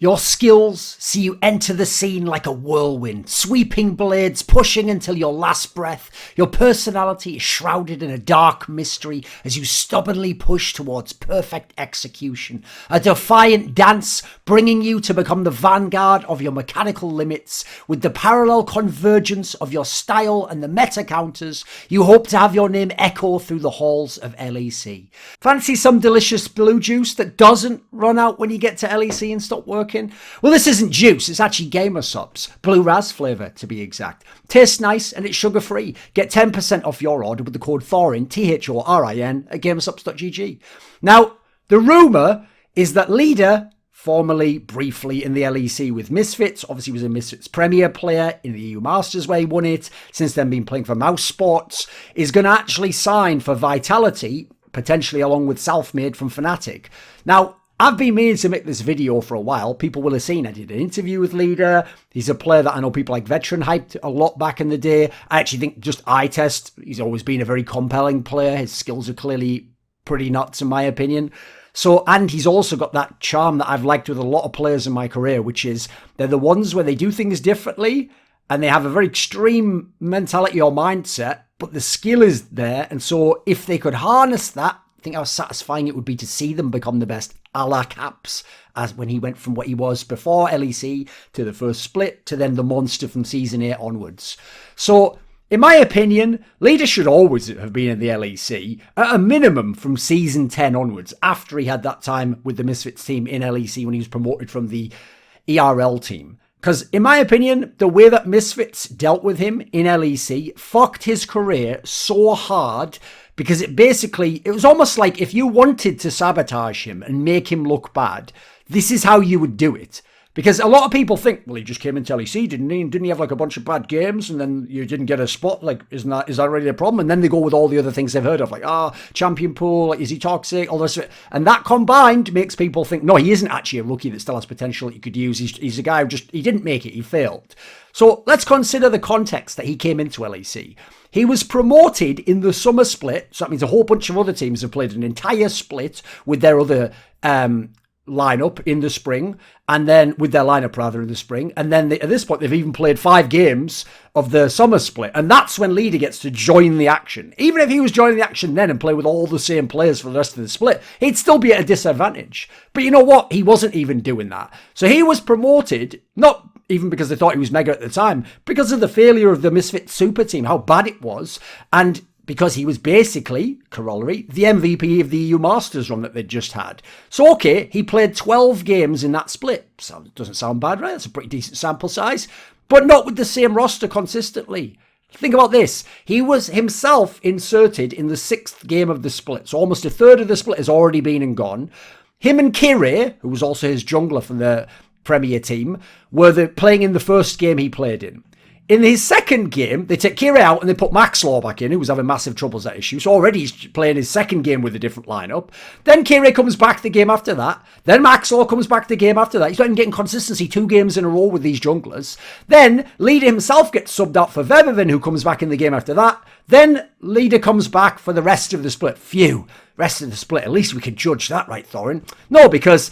Your skills see you enter the scene like a whirlwind, sweeping blades, pushing until your last breath. Your personality is shrouded in a dark mystery as you stubbornly push towards perfect execution. A defiant dance bringing you to become the vanguard of your mechanical limits. With the parallel convergence of your style and the meta counters, you hope to have your name echo through the halls of LEC. Fancy some delicious blue juice that doesn't run out when you get to LEC and stop working? Well, this isn't juice, it's actually gamer subs. Blue Raz flavour, to be exact. Tastes nice and it's sugar-free. Get 10% off your order with the code Thorin, Thorin, at gamersubs.gg. Now, the rumour is that LIDER, formerly briefly in the LEC with Misfits, obviously was a Misfits Premier player in the EU Masters where he won it, since then been playing for mousesports, is going to actually sign for Vitality, potentially along with Selfmade from Fnatic. Now, I've been meaning to make this video for a while. People will have seen I did an interview with LIDER. He's a player that I know people like Veteran hyped a lot back in the day. I actually think just eye test, he's always been a very compelling player. His skills are clearly pretty nuts in my opinion. So, and he's also got that charm that I've liked with a lot of players in my career, which is they're the ones where they do things differently and they have a very extreme mentality or mindset, but the skill is there. And so if they could harness that, I think how satisfying it would be to see them become the best, a la Caps, as when he went from what he was before LEC to the first split to then the monster from Season 8 onwards. So, in my opinion, LIDER should always have been in the LEC, at a minimum from Season 10 onwards, after he had that time with the Misfits team in LEC when he was promoted from the ERL team. Because, in my opinion, the way that Misfits dealt with him in LEC fucked his career so hard, because it was almost like if you wanted to sabotage him and make him look bad, this is how you would do it. Because a lot of people think, well, he just came into LEC, didn't he? And didn't he have like a bunch of bad games and then you didn't get a spot? Like, is that really a problem? And then they go with all the other things they've heard of, like, champion pool, like, is he toxic? All this. And that combined makes people think, no, he isn't actually a rookie that still has potential that you could use. He's a guy who he didn't make it, he failed. So let's consider the context that he came into LEC. He was promoted in the summer split, so that means a whole bunch of other teams have played an entire split with their other lineup in the spring, and then with their lineup rather in the spring, and then at this point they've even played 5 games of the summer split, and that's when LIDER gets to join the action. Even if he was joining the action then and play with all the same players for the rest of the split, he'd still be at a disadvantage. But you know what? He wasn't even doing that. So he was promoted, not even because they thought he was mega at the time, because of the failure of the Misfit Super Team, how bad it was, and because he was basically, corollary, the MVP of the EU Masters run that they'd just had. So, okay, he played 12 games in that split. So, doesn't sound bad, right? That's a pretty decent sample size. But not with the same roster consistently. Think about this. He was himself inserted in the 6th game of the split. So, almost a third of the split has already been and gone. Him and Kris, who was also his jungler from the Premier team, were playing in the first game he played in. In his second game, they take Kris out and they put Maxlaw back in, who was having massive troubles at issue. So already he's playing his second game with a different lineup. Then Kris comes back the game after that. Then Maxlaw comes back the game after that. He's not even getting consistency 2 games in a row with these junglers. Then LIDER himself gets subbed out for Vebevin, who comes back in the game after that. Then LIDER comes back for the rest of the split. Phew, rest of the split. At least we can judge that, right, Thorin? No, because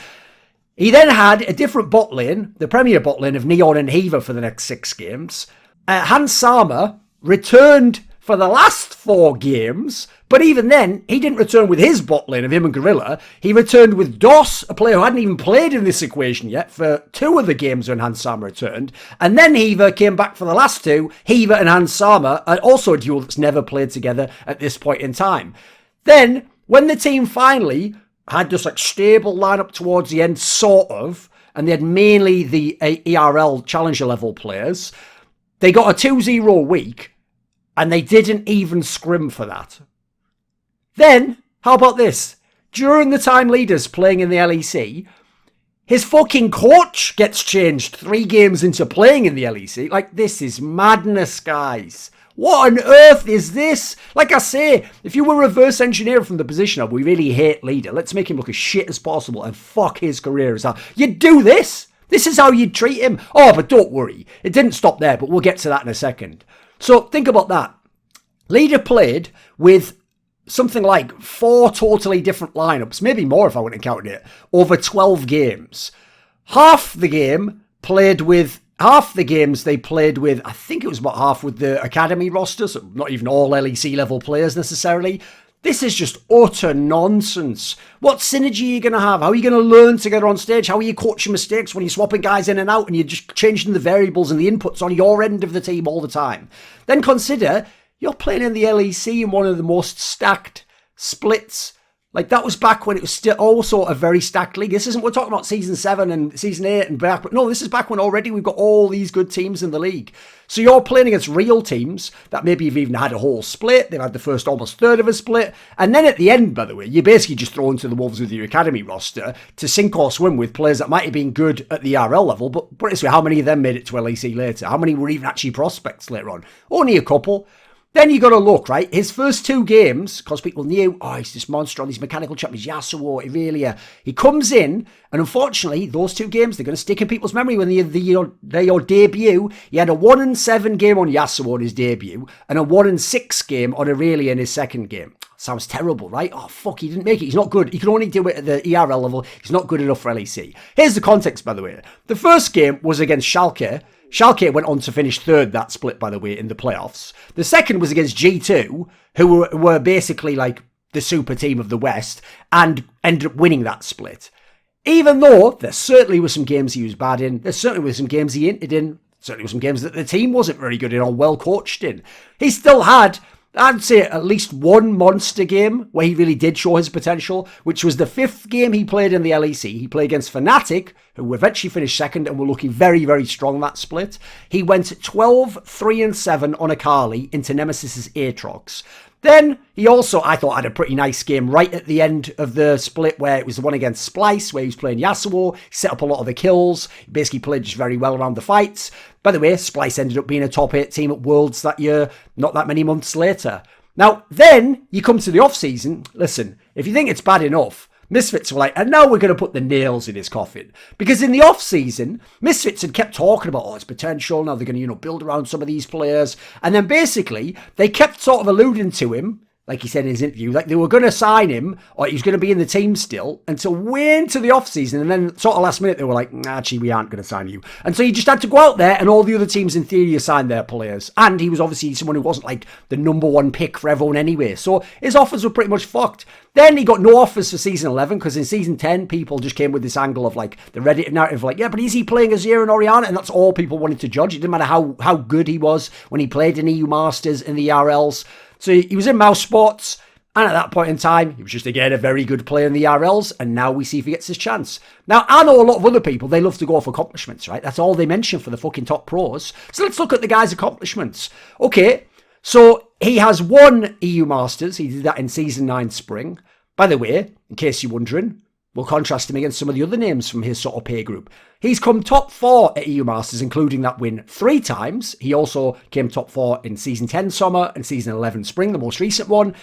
he then had a different bot lane, the Premier bot lane of Neon and Hiva for the next 6 games. Hans Sama returned for the last 4 games, but even then, he didn't return with his bot lane of him and Gorilla. He returned with DOS, a player who hadn't even played in this equation yet, for 2 of the games when Hans Sama returned. And then Hiva came back for the last 2. Hiva and Hans Sama are also a duo that's never played together at this point in time. Then, when the team finally had this like stable lineup towards the end, sort of, and they had mainly the ERL challenger level players, they got a 2-0 week, and they didn't even scrim for that. Then, how about this? During the time LIDER's playing in the LEC, his fucking coach gets changed 3 games into playing in the LEC. Like, this is madness, guys. What on earth is this? Like I say, if you were reverse engineer from the position of, we really hate LIDER, let's make him look as shit as possible and fuck his career as that. You'd do this? This is how you'd treat him? Oh, but don't worry. It didn't stop there, but we'll get to that in a second. So, think about that. LIDER played with something like 4 totally different lineups, maybe more if I wouldn't have counted it, over 12 games. half the games they played with, I think it was about half with the academy roster, so not even all LEC level players necessarily. This is just utter nonsense. What synergy are you going to have? How are you going to learn together on stage? How are you coaching mistakes when you're swapping guys in and out and you're just changing the variables and the inputs on your end of the team all the time? Then consider you're playing in the LEC in one of the most stacked splits. Like, that was back when it was still also a very stacked league. This isn't, we're talking about Season 7 and Season 8 and back. But no, this is back when already we've got all these good teams in the league. So you're playing against real teams that maybe have even had a whole split. They've had the first almost third of a split. And then at the end, by the way, you're basically just thrown to the wolves with your academy roster to sink or swim with players that might have been good at the RL level. But put it this way, how many of them made it to LEC later? How many were even actually prospects later on? Only a couple. Then you got to look, right? His first 2 games, because people knew, oh, he's this monster on these mechanical champions, Yasuo, Irelia. He comes in, and unfortunately, those 2 games, they're going to stick in people's memory when they're your debut. He had a 1-7 game on Yasuo in his debut, and a 1-6 game on Irelia in his second game. Sounds terrible, right? Oh, fuck, he didn't make it. He's not good. He can only do it at the ERL level. He's not good enough for LEC. Here's the context, by the way. The first game was against Schalke. Schalke went on to finish 3rd that split, by the way, in the playoffs. The second was against G2, who were basically like the super team of the West, and ended up winning that split. Even though there certainly were some games he was bad in, there certainly were some games he hinted in, certainly were some games that the team wasn't very good in or well coached in. He still had, I'd say, at least one monster game where he really did show his potential, which was the 5th game he played in the LEC. He played against Fnatic, who eventually finished 2nd and were looking very, very strong that split. He went 12-3-7 on Akali into Nemesis's Aatrox. Then he also, I thought, had a pretty nice game right at the end of the split where it was the one against Splice, where he was playing Yasuo. He set up a lot of the kills. He basically played just very well around the fights. By the way, Splice ended up being a top 8 team at Worlds that year, not that many months later. Now, then you come to the off-season. Listen, if you think it's bad enough, Misfits were like, and now we're going to put the nails in his coffin. Because in the off-season, Misfits had kept talking about, his potential. Now they're going to, build around some of these players. And then basically, they kept sort of alluding to him, like he said in his interview, like they were going to sign him, or he was going to be in the team still, until way into the off-season. And then sort of last minute, they were like, actually, we aren't going to sign you. And so he just had to go out there, and all the other teams in theory assigned their players. And he was obviously someone who wasn't like the number 1 pick for everyone anyway. So his offers were pretty much fucked. Then he got no offers for Season 11, because in Season 10, people just came with this angle of like the Reddit narrative, like, yeah, but is he playing Azir and Orianna? And that's all people wanted to judge. It didn't matter how good he was when he played in EU Masters, in the RLs. So he was in mousesports. And at that point in time, he was just, again, a very good player in the RLs, and now we see if he gets his chance. Now, I know a lot of other people, they love to go for accomplishments, right? That's all they mention for the fucking top pros. So let's look at the guy's accomplishments. Okay, so he has 1 EU Masters. He did that in Season 9 Spring. By the way, in case you're wondering, we'll contrast him against some of the other names from his sort of peer group. He's come top 4 at EU Masters, including that win 3 times. He also came top 4 in Season 10 Summer and Season 11 Spring, the most recent one.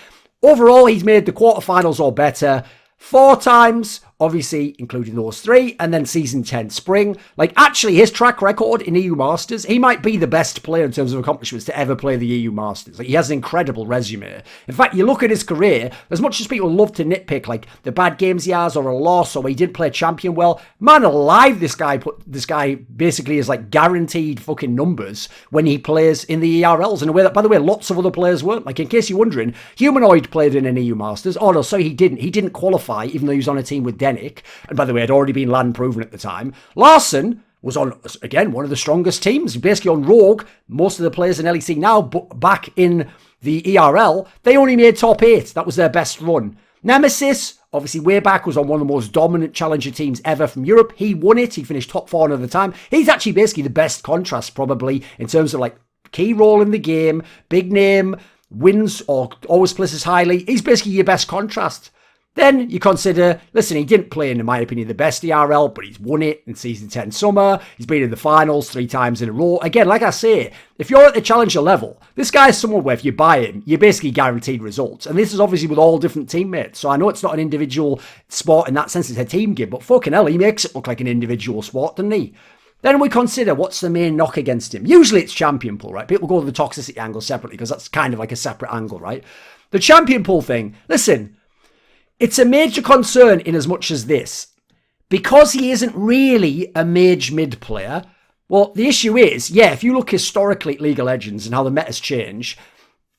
Overall, he's made the quarterfinals or better 4 times, obviously including those 3, and then Season 10 Spring. Like, actually, his track record in EU Masters, he might be the best player in terms of accomplishments to ever play the EU Masters. Like, he has an incredible resume. In fact, you look at his career, as much as people love to nitpick, like, the bad games he has or a loss or he did play champion well, man alive, this guy basically is, like, guaranteed fucking numbers when he plays in the ERLs in a way that, by the way, lots of other players weren't. Like, in case you're wondering, Humanoid played in an EU Masters. Oh, no, sorry, he didn't. He didn't qualify, even though he was on a team with Denick, and by the way, had already been land proven at the time. Larson was on, again, one of the strongest teams, basically on Rogue. Most of the players in LEC now, but back in the ERL, they only made top 8. That was their best run. Nemesis, obviously way back, was on one of the most dominant challenger teams ever from Europe. He won it. He finished top 4 another time. He's actually basically the best contrast, probably, in terms of like key role in the game, big name, wins or always places highly. He's basically your best contrast. Then you consider, listen, he didn't play in my opinion, the best ERL, but he's won it in Season 10 Summer. He's been in the finals 3 times in a row. Again, like I say, if you're at the challenger level, this guy is someone where if you buy him, you're basically guaranteed results. And this is obviously with all different teammates. So I know it's not an individual sport in that sense, it's a team game, but fucking hell, he makes it look like an individual sport, doesn't he? Then we consider what's the main knock against him. Usually it's champion pool, right? People go to the toxicity angle separately because that's kind of like a separate angle, right? The champion pool thing, listen, it's a major concern in as much as this. because he isn't really a mage mid player, well, the issue is, yeah, if you look historically at League of Legends and how the meta's changed,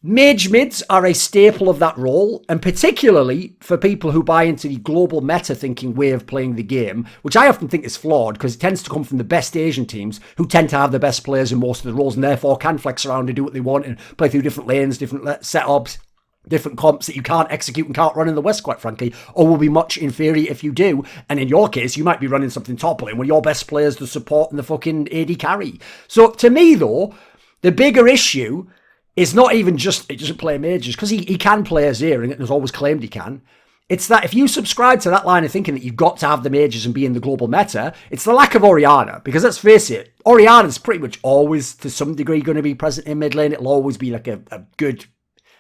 mage mids are a staple of that role, and particularly for people who buy into the global meta thinking way of playing the game, which I often think is flawed because it tends to come from the best Asian teams who tend to have the best players in most of the roles and therefore can flex around and do what they want and play through different lanes, different setups, different comps that you can't execute and can't run in the West, quite frankly, or will be much inferior if you do. And in your case, you might be running something top lane where your best players the support and the fucking AD carry. So to me, though, the bigger issue is not even just, it doesn't play mages, because he can play Azir and has always claimed he can. It's that if you subscribe to that line of thinking that you've got to have the mages and be in the global meta, it's the lack of Orianna. Because let's face it, Orianna's pretty much always, to some degree, going to be present in mid lane. It'll always be like a good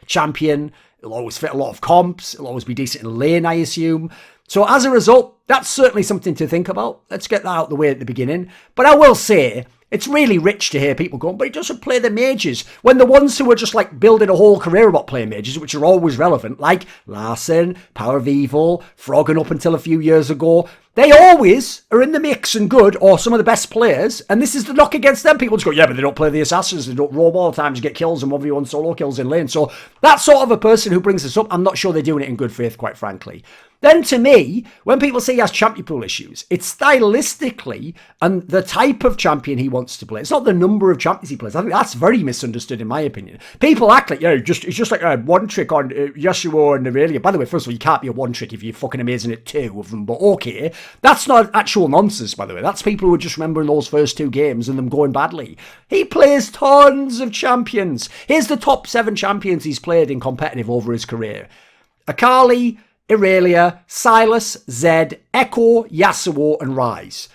champion. It'll always fit a lot of comps. It'll always be decent in lane, I assume. So as a result, that's certainly something to think about. Let's get that out of the way at the beginning. But I will say, it's really rich to hear people going, but he doesn't play the mages. When the ones who are just like building a whole career about playing mages, which are always relevant, like Larson, Power of Evil, Froggen up until a few years ago, they always are in the mix and good, or some of the best players. And this is the knock against them. People just go, yeah, but they don't play the assassins. They don't roam all the time to get kills and 1v1 solo kills in lane. So that sort of a person who brings this up, I'm not sure they're doing it in good faith, quite frankly. Then to me, when people say he has champion pool issues, it's stylistically and the type of champion he wants to play. It's not the number of champions he plays. I think that's very misunderstood in my opinion. People act like, it's just like a one trick on Yasuo and Aurelia. By the way, first of all, you can't be a one trick if you're fucking amazing at two of them, but okay. That's not actual nonsense, by the way. That's people who are just remembering those first two games and them going badly. He plays tons of champions. Here's the top 7 champions he's played in competitive over his career. Akali, Aurelia, Sylas, Zed, Echo, Yasuo, and Ryze.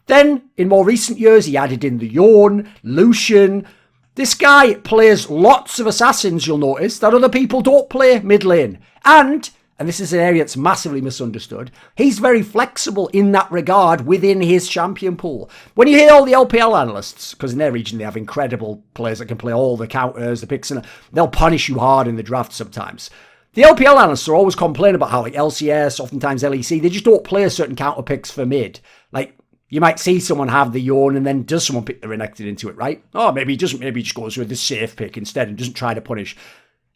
Then, in more recent years, he added in the Yorn, Lucian. This guy plays lots of assassins, you'll notice, that other people don't play mid lane. And this is an area that's massively misunderstood, he's very flexible in that regard within his champion pool. When you hear all the LPL analysts, because in their region they have incredible players that can play all the counters, the picks, and they'll punish you hard in the draft sometimes. The LPL analysts are always complaining about how, like, LCS, oftentimes LEC, they just don't play certain counter picks for mid. Like, you might see someone have the Yorn and then does someone pick the Renekton into it, right? Oh, maybe he doesn't. Maybe he just goes with the safe pick instead and doesn't try to punish.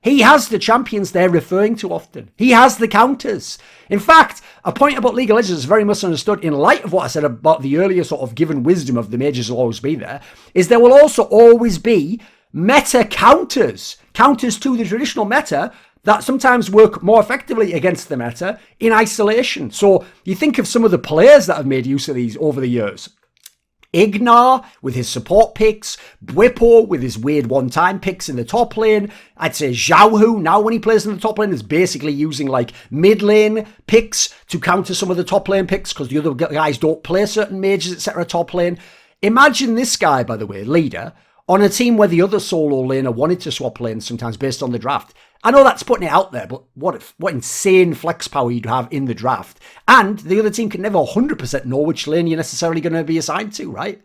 He has the champions they're referring to often. He has the counters. In fact, a point about League of Legends is very misunderstood in light of what I said about the earlier sort of given wisdom of the mages will always be there, is there will also always be meta counters. Counters to the traditional meta that sometimes work more effectively against the meta in isolation. So you think of some of the players that have made use of these over the years. Ignar with his support picks, Bwipo with his weird one-time picks in the top lane. I'd say Xiaohu now when he plays in the top lane is basically using like mid lane picks to counter some of the top lane picks because the other guys don't play certain mages, etc. top lane. Imagine this guy, by the way, leader, on a team where the other solo laner wanted to swap lanes sometimes based on the draft. I know that's putting it out there, but what insane flex power you'd have in the draft. And the other team can never 100% know which lane you're necessarily going to be assigned to, right?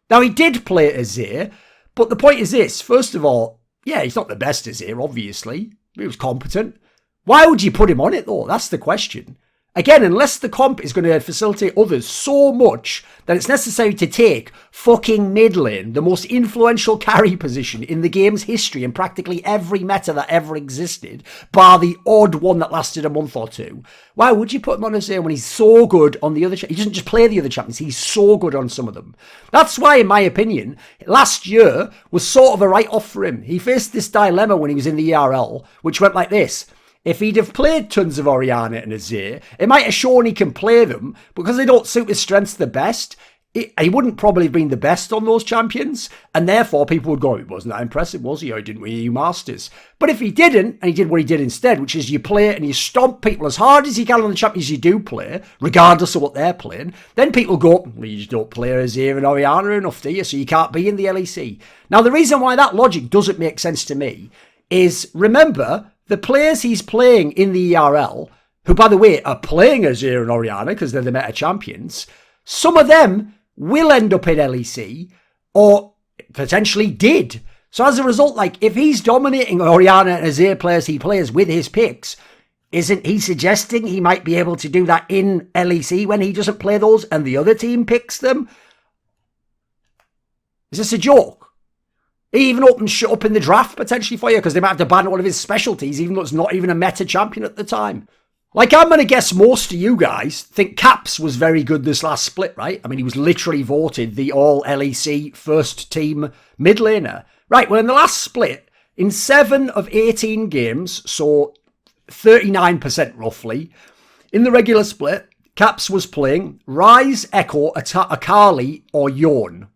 Now, he did play Azir, but the point is this. First of all, yeah, he's not the best Azir, obviously. He was competent. Why would you put him on it, though? That's the question. Again, unless the comp is going to facilitate others so much that it's necessary to take fucking mid lane, the most influential carry position in the game's history in practically every meta that ever existed, bar the odd one that lasted a month or two. Why would you put him on Azir when he's so good on the other He doesn't just play the other champions, he's so good on some of them. That's why, in my opinion, last year was sort of a write-off for him. He faced this dilemma when he was in the ERL, which went like this. If he'd have played tons of Orianna and Azir, it might have shown he can play them, because they don't suit his strengths the best. He wouldn't probably have been the best on those champions, and therefore people would go, it wasn't that impressive, was he? Or he didn't win EU Masters. But if he didn't, and he did what he did instead, which is you play and you stomp people as hard as you can on the champions you do play, regardless of what they're playing, then people go, well, you just don't play Azir and Orianna enough, do you? So you can't be in the LEC. Now, the reason why that logic doesn't make sense to me is, remember, the players he's playing in the ERL, who, by the way, are playing Azir and Orianna because they're the meta champions, some of them will end up in LEC, or potentially did. So as a result, like, if he's dominating Orianna and Azir players he plays with his picks, Isn't he suggesting he might be able to do that in LEC when he doesn't play those and the other team picks them? Is this a joke? He even opened shit up in the draft potentially for you because they might have to ban one of his specialties even though it's not even a meta champion at the time. Like, I'm going to guess most of you guys think Caps was very good this last split, right? I mean, he was literally voted the all-LEC first team mid laner. Right, well, in the last split, in 7 of 18 games, so 39% roughly, in the regular split, Caps was playing Ryze, Echo, Akali, or Yorn.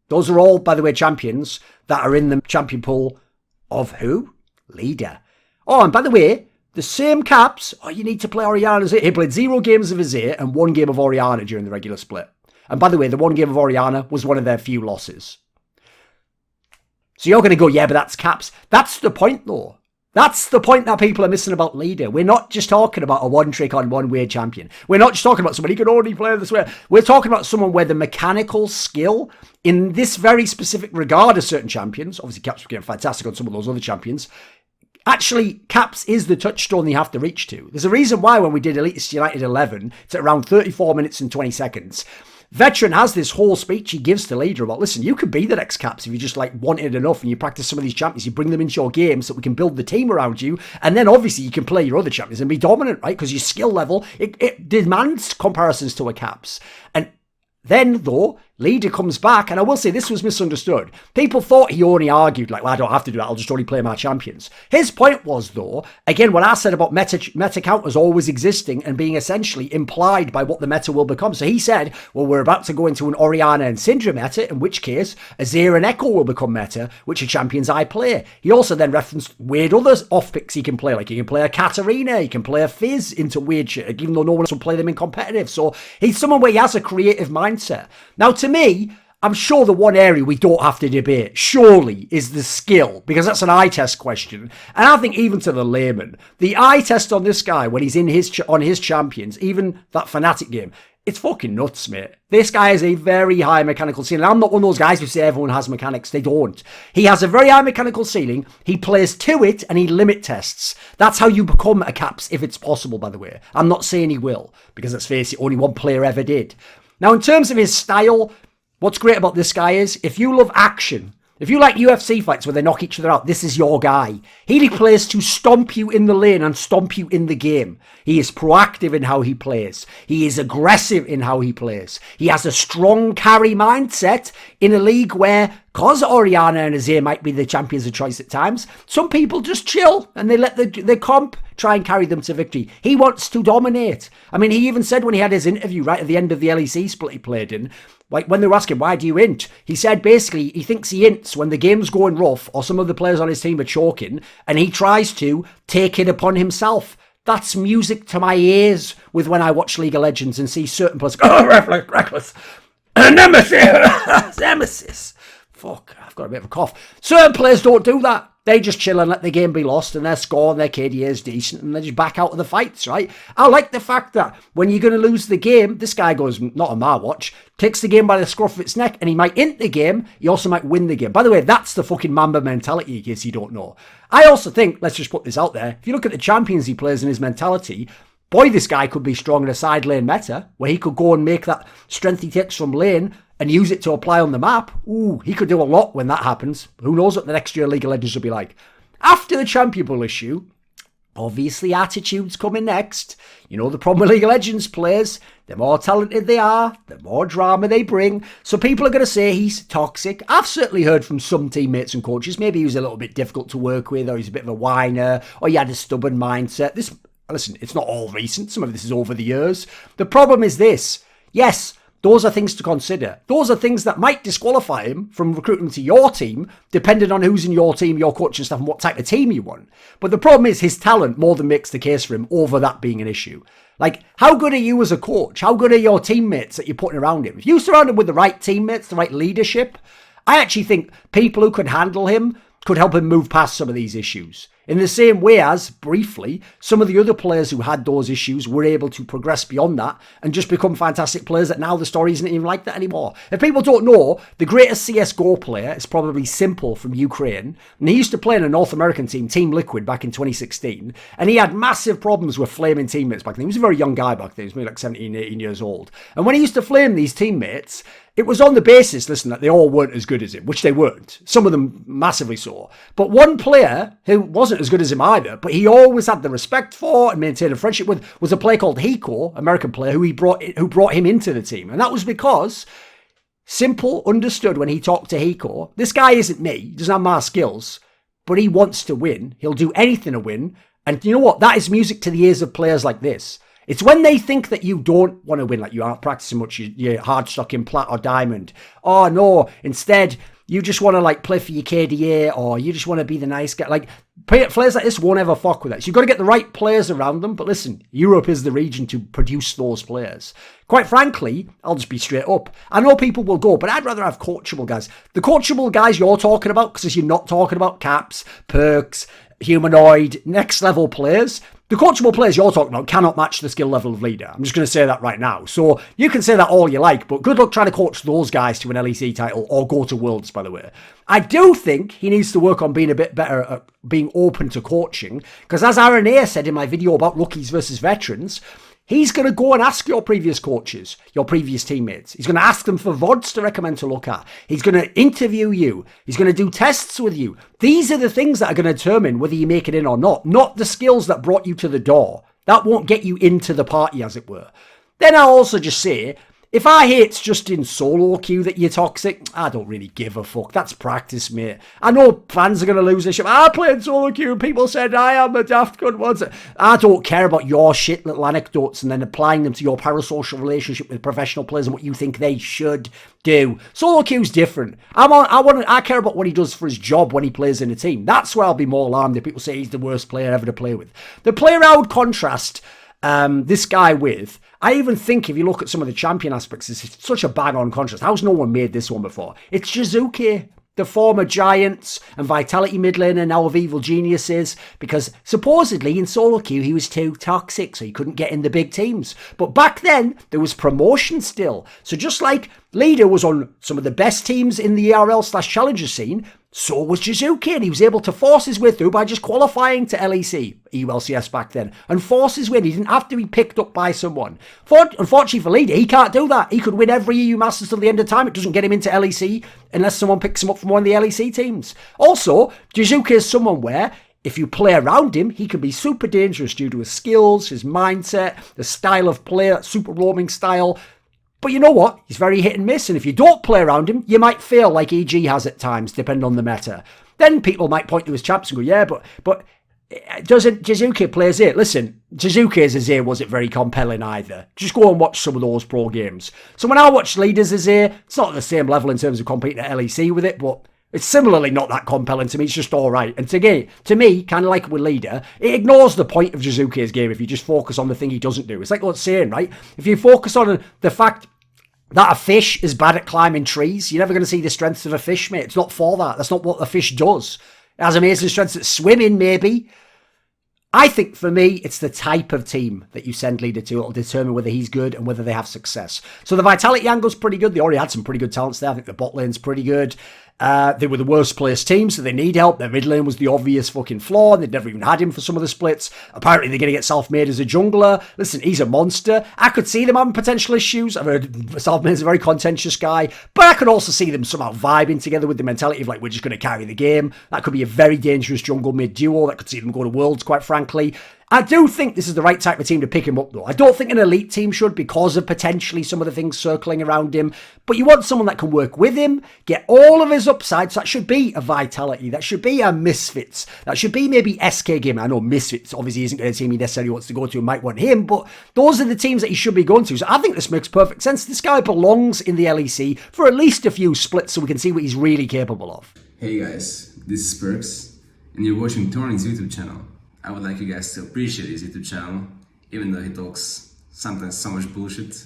Those are all, by the way, champions that are in the champion pool of who? LIDER. Oh, and by the way, the same Caps, you need to play Orianna Azir. He played 0 games of Azir and 1 game of Orianna during the regular split. And by the way, the 1 game of Orianna was one of their few losses. So you're going to go, yeah, but that's Caps. That's the point, though. That's the point that people are missing about LIDER. We're not just talking about a one-trick on one-way champion. We're not just talking about somebody who can only play this way. We're talking about someone where the mechanical skill in this very specific regard of certain champions, obviously Caps was getting fantastic on some of those other champions, actually Caps is the touchstone they have to reach to. There's a reason why when we did ErikHillestad United 11, it's at around 34 minutes and 20 seconds. Veteran has this whole speech he gives to LIDER about, listen, you could be the next Caps if you just like want it enough and you practice some of these champions, you bring them into your game so we can build the team around you, and then obviously you can play your other champions and be dominant, right? Because your skill level, it demands comparisons to a Caps. And then, though, LIDER comes back, and I will say this was misunderstood. People thought he only argued, like, well, I don't have to do that, I'll just only play my champions. His point was, though, again, what I said about meta counters always existing and being essentially implied by what the meta will become. So he said, well, we're about to go into an Orianna and Syndra meta, in which case Azir and Echo will become meta, which are champions I play. He also then referenced weird other off-picks he can play, like he can play a Katarina, he can play a Fizz into weird shit, even though no one else will play them in competitive. So he's someone where he has a creative mindset. Now, to me, I'm sure the one area we don't have to debate, surely, is the skill, because that's an eye test question. And I think even to the layman, the eye test on this guy when he's in on his champions, even that Fnatic game, it's fucking nuts, mate. This guy has a very high mechanical ceiling. I'm not one of those guys who say everyone has mechanics. They don't. He has a very high mechanical ceiling. He plays to it and he limit tests. That's how you become a Caps, if it's possible, by the way. I'm not saying he will, because let's face it, only one player ever did. Now, in terms of his style, what's great about this guy is, if you love action, if you like UFC fights where they knock each other out, this is your guy. He plays to stomp you in the lane and stomp you in the game. He is proactive in how he plays. He is aggressive in how he plays. He has a strong carry mindset in a league where, because Orianna and Azir might be the champions of choice at times, some people just chill and they let the comp try and carry them to victory. He wants to dominate. I mean, he even said when he had his interview right at the end of the LEC split he played in, like when they were asking, why do you int? He said basically he thinks he ints when the game's going rough or some of the players on his team are choking and he tries to take it upon himself. That's music to my ears with when I watch League of Legends and see certain players go, oh, reckless. Nemesis. Fuck, I've got a bit of a cough. Certain players don't do that. They just chill and let the game be lost and their score and their KDA is decent and they just back out of the fights, right? I like the fact that when you're going to lose the game, this guy goes, not on my watch, takes the game by the scruff of its neck and he might int the game, he also might win the game. By the way, that's the fucking Mamba mentality in case you don't know. I also think, let's just put this out there, if you look at the champions he plays and his mentality, boy, this guy could be strong in a side lane meta where he could go and make that strength he takes from lane and use it to apply on the map. Ooh, he could do a lot when that happens. Who knows what the next year League of Legends will be like. After the champion pool issue, obviously attitudes coming next. You know the problem with League of Legends players, the more talented they are, the more drama they bring. So people are going to say he's toxic. I've certainly heard from some teammates and coaches, maybe he was a little bit difficult to work with, or he's a bit of a whiner, or he had a stubborn mindset. Listen, it's not all recent. Some of this is over the years. The problem is this. Yes, those are things to consider. Those are things that might disqualify him from recruiting to your team, depending on who's in your team, your coaching staff, and what type of team you want. But the problem is his talent more than makes the case for him over that being an issue. Like, how good are you as a coach? How good are your teammates that you're putting around him? If you surround him with the right teammates, the right leadership, I actually think people who could handle him could help him move past some of these issues. In the same way as, briefly, some of the other players who had those issues were able to progress beyond that and just become fantastic players that now the story isn't even like that anymore. If people don't know, the greatest CSGO player is probably Simple from Ukraine, and he used to play in a North American team, Team Liquid, back in 2016, and he had massive problems with flaming teammates back then. He was a very young guy back then, he was maybe like 17, 18 years old. And when he used to flame these teammates, it was on the basis, listen, that they all weren't as good as him, which they weren't. Some of them massively so. But one player who wasn't as good as him either, but he always had the respect for and maintained a friendship with, was a player called Hiko, American player, who brought him into the team. And that was because Simple understood when he talked to Hiko, this guy isn't me, he doesn't have my skills, but he wants to win. He'll do anything to win. And you know what? That is music to the ears of players like this. It's when they think that you don't want to win, like you aren't practicing much, you're hard stuck in plat or diamond. Oh no, instead, you just want to like play for your KDA, or you just want to be the nice guy. Like, players like this won't ever fuck with that. So you've got to get the right players around them. But listen, Europe is the region to produce those players. Quite frankly, I'll just be straight up. I know people will go, but I'd rather have coachable guys. The coachable guys you're talking about, because you're not talking about caps, perks, humanoid, next level players. The coachable players you're talking about cannot match the skill level of LIDER. I'm just going to say that right now. So you can say that all you like, but good luck trying to coach those guys to an LEC title or go to Worlds, by the way. I do think he needs to work on being a bit better at being open to coaching, because as Aaron said in my video about rookies versus veterans, he's going to go and ask your previous coaches, your previous teammates. He's going to ask them for VODs to recommend to look at. He's going to interview you. He's going to do tests with you. These are the things that are going to determine whether you make it in or not the skills that brought you to the door. That won't get you into the party, as it were. Then I'll also just say, if I hear it's just in solo queue that you're toxic, I don't really give a fuck. That's practice, mate. I know fans are going to lose their shit. I played solo queue and people said I am a daft cunt once. I don't care about your shit little anecdotes and then applying them to your parasocial relationship with professional players and what you think they should do. Solo queue's different. I care about what he does for his job when he plays in a team. That's where I'll be more alarmed if people say he's the worst player ever to play with. The player I would contrast this guy with, I even think if you look at some of the champion aspects, it's such a bang-on contrast. How's no one made this one before? It's Jdubs, the former Giants and Vitality mid laner, now of Evil Geniuses, because supposedly in solo queue he was too toxic, so he couldn't get in the big teams. But back then, there was promotion still. So just like LIDER was on some of the best teams in the ERL/Challenger scene, so was Jdubs, and he was able to force his way through by just qualifying to LEC, EULCS back then, and force his way. He didn't have to be picked up by someone. Unfortunately for LIDER, he can't do that. He could win every EU Masters till the end of time. It doesn't get him into LEC unless someone picks him up from one of the LEC teams. Also, Jdubs is someone where, if you play around him, he can be super dangerous due to his skills, his mindset, the style of play, that super roaming style. But you know what? He's very hit and miss, and if you don't play around him, you might fail like EG has at times, depending on the meta. Then people might point to his champs and go, yeah, but doesn't Jdubs play Azir? Listen, Jdubs' Azir wasn't very compelling either. Just go and watch some of those pro games. So when I watch LIDER's Azir, it's not at the same level in terms of competing at LEC with it, but it's similarly not that compelling to me. It's just all right. And to me, kind of like with LIDER, it ignores the point of Jdubs' game if you just focus on the thing he doesn't do. It's like what's saying, right? If you focus on the fact that a fish is bad at climbing trees, you're never going to see the strengths of a fish, mate. It's not for that. That's not what a fish does. It has amazing strengths at swimming, maybe. I think for me, it's the type of team that you send LIDER to. It'll determine whether he's good and whether they have success. So the Vitality angle's pretty good. They already had some pretty good talents there. I think the bot lane's pretty good. They were the worst placed team, so they need help. Their mid lane was the obvious fucking flaw, and they'd never even had him for some of the splits. Apparently, they're going to get self-made as a jungler. Listen, he's a monster. I could see them having potential issues. I've heard self-made's a very contentious guy, but I could also see them somehow vibing together with the mentality of, like, we're just going to carry the game. That could be a very dangerous jungle mid duo. That could see them go to Worlds, quite frankly. I do think this is the right type of team to pick him up, though. I don't think an elite team should, because of potentially some of the things circling around him. But you want someone that can work with him, get all of his upsides. That should be a Vitality. That should be a Misfits. That should be maybe SK Game. I know Misfits obviously isn't a team he necessarily wants to go to and might want him, but those are the teams that he should be going to. So I think this makes perfect sense. This guy belongs in the LEC for at least a few splits so we can see what he's really capable of. Hey guys, this is Perks, and you're watching Thorin's YouTube channel. I would like you guys to appreciate his YouTube channel, even though he talks sometimes so much bullshit.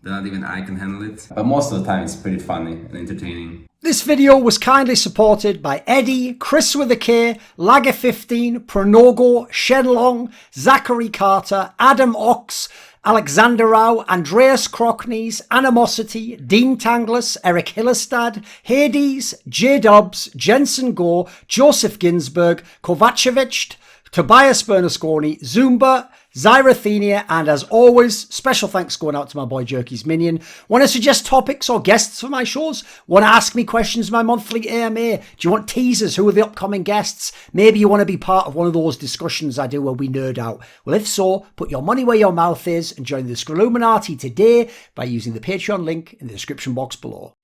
that not even I can handle it. But most of the time it's pretty funny and entertaining. This video was kindly supported by Eddie, Kris with a K, Lager15, Pronogo, Shenlong, Zachary Carter, Adam Ochs, Alexander Rao, Andreas Kroknes, Animosity, Dean Tanglis, ErikHillestad, Hades, Jdubs, Jensen Goh, Joseph Ginsburg, Kovacevicd, Tobias Bernasconi, Zoomba, Zyrathenia, and as always, special thanks going out to my boy Jerky's Minion. Want to suggest topics or guests for my shows? Want to ask me questions in my monthly AMA? Do you want teasers? Who are the upcoming guests? Maybe you want to be part of one of those discussions I do where we nerd out. Well, if so, put your money where your mouth is and join the Scrolluminati today by using the Patreon link in the description box below.